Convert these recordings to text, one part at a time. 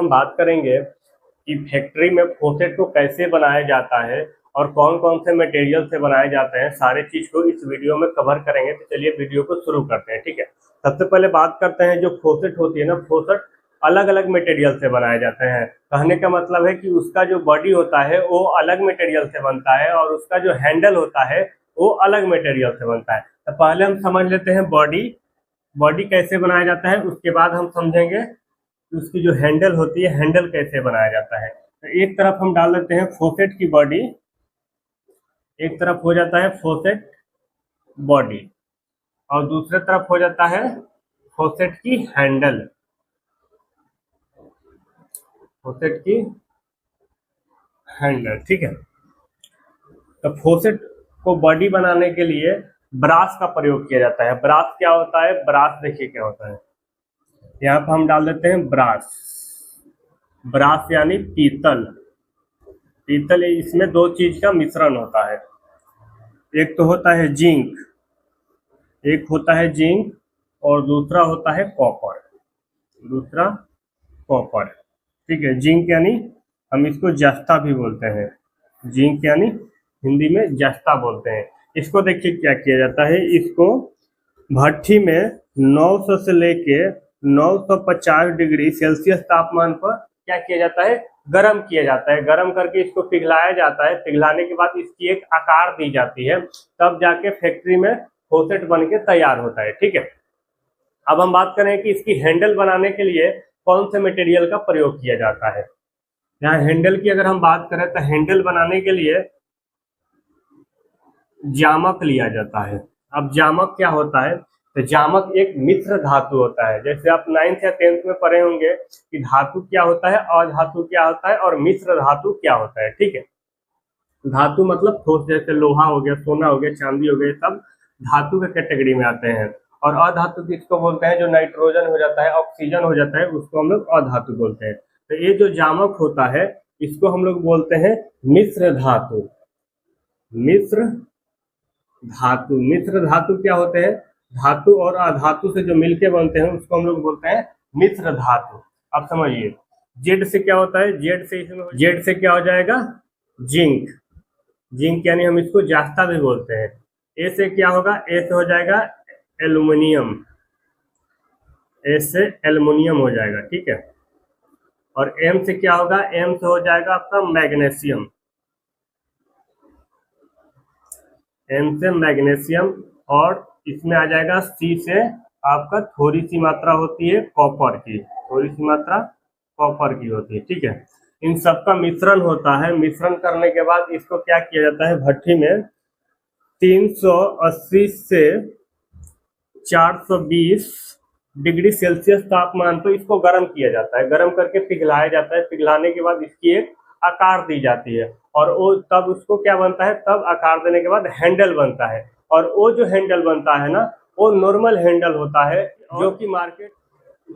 हम बात करेंगे कि फैक्ट्री में फॉसेट को कैसे बनाया जाता है और कौन कौन से मटेरियल से बनाए जाते हैं, सारे चीज को इस वीडियो में कवर करेंगे। तो चलिए वीडियो को शुरू करते हैं। ठीक है, सबसे पहले बात करते हैं जो फॉसेट होती है ना, फॉसेट अलग अलग मटेरियल से बनाए जाते हैं। कहने का मतलब है कि उसका जो बॉडी होता है वो अलग मटेरियल से बनता है और उसका जो हैंडल होता है वो अलग मटेरियल से बनता है। तो पहले हम समझ लेते हैं बॉडी कैसे बनाया जाता है, उसके बाद हम समझेंगे उसकी जो हैंडल होती है हैंडल कैसे बनाया जाता है। तो एक तरफ हम डाल देते हैं फॉसेट की बॉडी, एक तरफ हो जाता है फॉसेट बॉडी और दूसरे तरफ हो जाता है फॉसेट की हैंडल, फॉसेट की हैंडल। ठीक है, तो फॉसेट को बॉडी बनाने के लिए ब्रास का प्रयोग किया जाता है। ब्रास क्या होता है, ब्रास देखिए क्या होता है, यहाँ पर हम डाल देते हैं ब्रास। ब्रास यानी पीतल। पीतल, इसमें दो चीज का मिश्रण होता है, एक तो होता है जिंक, एक होता है जिंक और दूसरा होता है कॉपर, दूसरा कॉपर। ठीक है, जिंक यानी हम इसको जस्ता भी बोलते हैं, जिंक यानी हिंदी में जस्ता बोलते हैं। इसको देखिए क्या किया जाता है, इसको भट्ठी में 900 से लेके 950 डिग्री सेल्सियस तापमान पर क्या किया जाता है, गर्म किया जाता है। गर्म करके इसको पिघलाया जाता है। पिघलाने के बाद इसकी एक आकार दी जाती है, तब जाके फैक्ट्री में फॉसेट बन के तैयार होता है। ठीक है, अब हम बात करें कि इसकी हैंडल बनाने के लिए कौन से मटेरियल का प्रयोग किया जाता है। यहाँ हैंडल की अगर हम बात करें तो हैंडल बनाने के लिए जामक लिया जाता है। अब जामक क्या होता है, तो जामक एक मिश्र धातु होता है। जैसे आप 9th या 10th में पढ़े होंगे कि धातु क्या होता है, अधातु क्या होता है और मिश्र धातु क्या होता है। ठीक है, धातु मतलब ठोस, जैसे लोहा हो गया, सोना हो गया, चांदी हो गया, सब धातु के कैटेगरी में आते हैं। और अधातु किसको बोलते हैं, जो नाइट्रोजन हो जाता है, ऑक्सीजन हो जाता है, उसको हम लोग अधातु बोलते हैं। तो ये जो जामक होता है इसको हम लोग बोलते हैं मिश्र धातु। मिश्र धातु, मिश्र धातु क्या होते हैं, धातु और अधातु से जो मिलके बनते हैं उसको हम लोग बोलते हैं मिश्र धातु। अब समझिए जेड से क्या होता है, जेड से क्या हो जाएगा, जिंक। जिंक यानी हम इसको जास्ता भी बोलते हैं। ए से क्या होगा, ए से हो जाएगा एल्युमिनियम, ए से एल्युमिनियम हो जाएगा। ठीक है, और एम से क्या होगा, एम से हो जाएगा आपका मैग्नीशियम, एम से मैग्नीशियम। और इसमें आ जाएगा सी से आपका थोड़ी सी मात्रा होती है कॉपर की, थोड़ी सी मात्रा कॉपर की होती है। ठीक है, इन सब का मिश्रण होता है। मिश्रण करने के बाद इसको क्या किया जाता है, भट्ठी में 380 से 420 डिग्री सेल्सियस तापमान पर इसको गर्म किया जाता है। गर्म करके पिघलाया जाता है। पिघलाने के बाद इसकी एक आकार दी जाती है और वो तब उसको क्या बनता है, तब आकार देने के बाद हैंडल बनता है। और वो जो हैंडल बनता है ना, वो नॉर्मल हैंडल होता है, जो कि मार्केट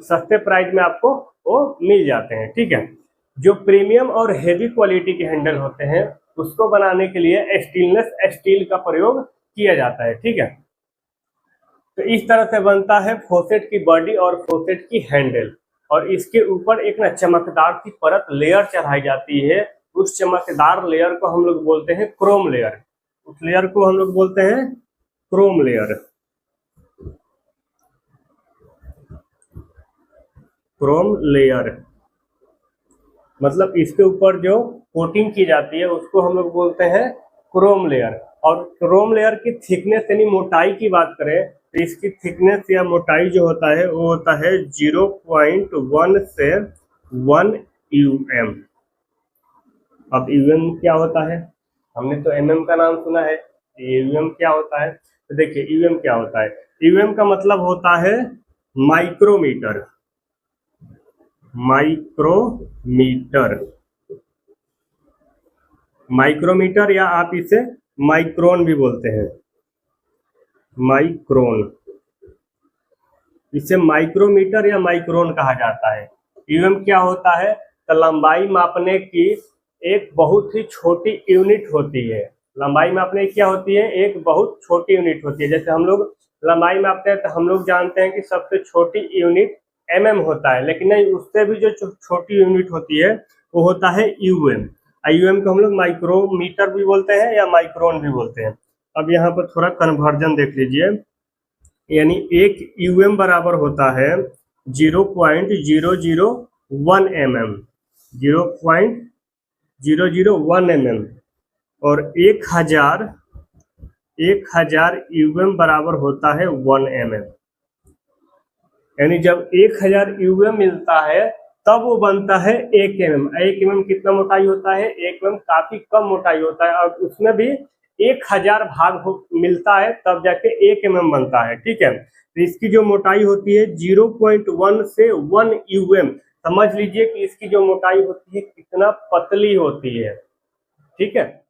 सस्ते प्राइस में आपको वो मिल जाते हैं। ठीक है, जो प्रीमियम और हेवी क्वालिटी के हैंडल होते हैं उसको बनाने के लिए स्टेनलेस स्टील का प्रयोग किया जाता है। ठीक है, तो इस तरह से बनता है फॉसेट की बॉडी और फॉसेट की हैंडल। और इसके ऊपर एक ना चमकदार की परत लेयर चढ़ाई जाती है। उस चमकदार लेयर को हम लोग बोलते हैं क्रोम लेयर। उस लेयर को हम लोग बोलते हैं क्रोम लेयर, क्रोम लेयर। मतलब इसके ऊपर जो कोटिंग की जाती है उसको हम लोग बोलते हैं क्रोम लेयर। और क्रोम लेयर की थिकनेस यानी मोटाई की बात करें तो इसकी थिकनेस या मोटाई जो होता है वो होता है 0.1 से 1 mm। अब mm क्या होता है, हमने तो mm का नाम सुना है, mm क्या होता है। तो देखिए mm क्या होता है, mm का मतलब होता है माइक्रोमीटर। माइक्रोमीटर, माइक्रोमीटर या आप इसे माइक्रोन भी बोलते हैं, माइक्रोन। इसे माइक्रोमीटर या माइक्रोन कहा जाता है। एम क्या होता है, तो लंबाई मापने की एक बहुत ही छोटी यूनिट होती है। लंबाई मापने की क्या होती है, एक बहुत छोटी यूनिट होती है। जैसे हम लोग लंबाई मापते हैं तो हम लोग जानते हैं कि सबसे छोटी यूनिट mm होता है, लेकिन नहीं, उससे भी जो छोटी यूनिट होती है वो होता है um। um को हम लोग माइक्रोमीटर भी बोलते हैं या माइक्रोन भी बोलते हैं। अब यहाँ पर थोड़ा कन्वर्जन देख लीजिए, यानी एक बराबर होता है 0.001 mm, 0.001 mm, और 1000 बराबर होता है 1 mm। यानी जब 1000 मिलता है तब वो बनता है 1 mm। 1 mm कितना मोटाई होता है? 1 mm काफी कम मोटाई होता है, और उसमें भी 1000 भाग मिलता है तब जाके 1 mm बनता है। ठीक है, तो इसकी जो मोटाई होती है 0.1 से 1 समझ लीजिए कि इसकी जो मोटाई होती है कितना पतली होती है। ठीक है।